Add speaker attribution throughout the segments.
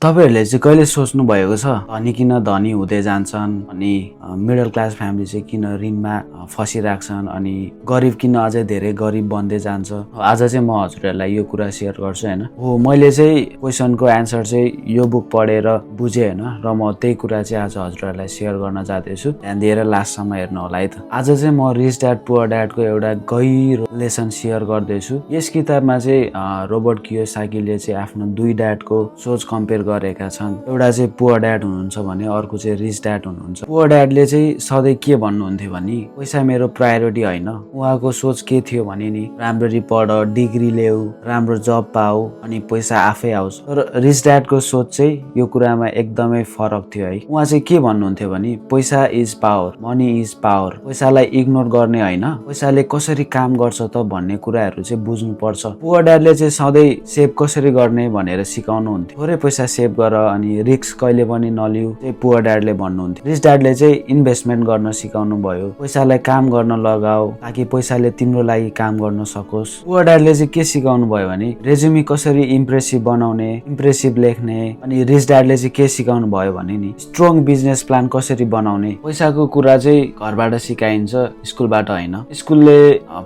Speaker 1: तपाईहरुले चाहिँ कहिले सोच्नु भएको छ धनी किन धनी हुँदै जान्छन् अनि मिडल क्लास फ्यामिली चाहिँ किन ऋणमा फसिराख्छन् अनि गरिब किन अझै धेरै गरिब बन्दै जान्छ। आज चाहिँ म हजुरहरुलाई यो कुरा शेयर गर्छु हैन। हो मैले चाहिँ क्वेशनको आन्सर चाहिँ यो बुक पढेर बुझे हैन र म त्यही कुरा चाहिँ आज हजुरहरुलाई शेयर गर्न जाँदैछु। ध्यान दिएर लास्टसम्म हेर्नु होला है त। आज चाहिँ म रिच ड्याड पुअर ड्याडको एउटा गहिरो लेसन शेयर गर्दैछु। यस किताबमा चाहिँ रोबर्ट कियोसाकीले चाहिँ आफ्नो दुई ड्याडको सोच कम्पेयर गरेका छन्। एउटा चाहिँ पुअर ड्याड हुनुहुन्छ भने अर्को चाहिँ रिच ड्याड हुनुहुन्छ। पुअर ड्याडले चाहिँ सधैँ के भन्नुहुन्थ्यो भने पैसा मेरो प्रायोरिटी होइन। उहाँको सोच के थियो भने नि राम्ररी पढ, डिग्री ल्याऊ, राम्रो जब पाऊ अनि पैसा आफै आउँछ। तर रिच ड्याडको सोच चाहिँ यो कुरामा एकदमै फरक थियो है। उहाँ चाहिँ के भन्नुहुन्थ्यो भने पैसा is power, money is power. पैसालाई इग्नोर गर्ने होइन, पैसाले कसरी काम गर्छ त भन्ने कुराहरू चाहिँ बुझ्नु पर्छ। पुअर ड्याडले चाहिँ सधैँ सेभ कसरी गर्ने भनेर सिकाउनुहुन्थ्यो। थोरै पैसा सेभ गर अनि रिस्क कहिले पनि नलिऊ चाहिँ पुअर ड्याडले भन्नुहुन्थ्यो। रिच ड्याडले चाहिँ इन्भेस्टमेन्ट गर्न सिकाउनु भयो। पैसालाई काम गर्न लगाऊ ताकि पैसाले तिम्रो लागि काम गर्न सकोस्। पुअर ड्याडले चाहिँ के सिकाउनु भयो भने रेज्युमे कसरी इम्प्रेसिभ बनाउने, इम्प्रेसिभ लेख्ने। अनि रिच ड्याडले चाहिँ के सिकाउनु भयो भने नि स्ट्रङ बिजनेस प्लान कसरी बनाउने। पैसाको कुरा चाहिँ घरबाट सिकाइन्छ, स्कुलबाट होइन। स्कुलले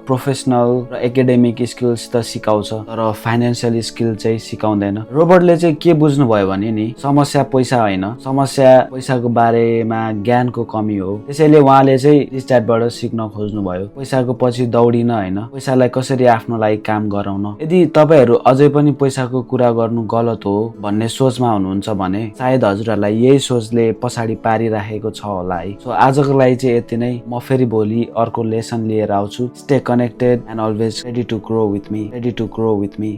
Speaker 1: प्रोफेसनल र एकाडेमिक स्किल्स त सिकाउँछ तर फाइनान्शियल स्किल चाहिँ सिकाउँदैन। रोबर्टले चाहिँ के बुझ्नु भयो भने नि समस्या पैसा होइन, समस्या पैसाको बारेमा ज्ञानको कमी हो। त्यसैले उहाँले चाहिँ रिच ड्याडबाट सिक्न खोज्नु भयो पैसाको पछि दौडिन होइन, पैसालाई कसरी आफ्नो लागि काम गराउन। यदि तपाईहरु अझै पनि पैसाको कुरा गर्नु गलत हो भन्ने सोचमा हुनुहुन्छ भने सायद हजुरहरुलाई यही सोचले पछाडी पारिराखेको छ होला है। सो आजको लागि चाहिँ यति नै। म फेरि भोलि अर्को लेसन लिएर आउँछु। Stay connected and always ready to grow with me.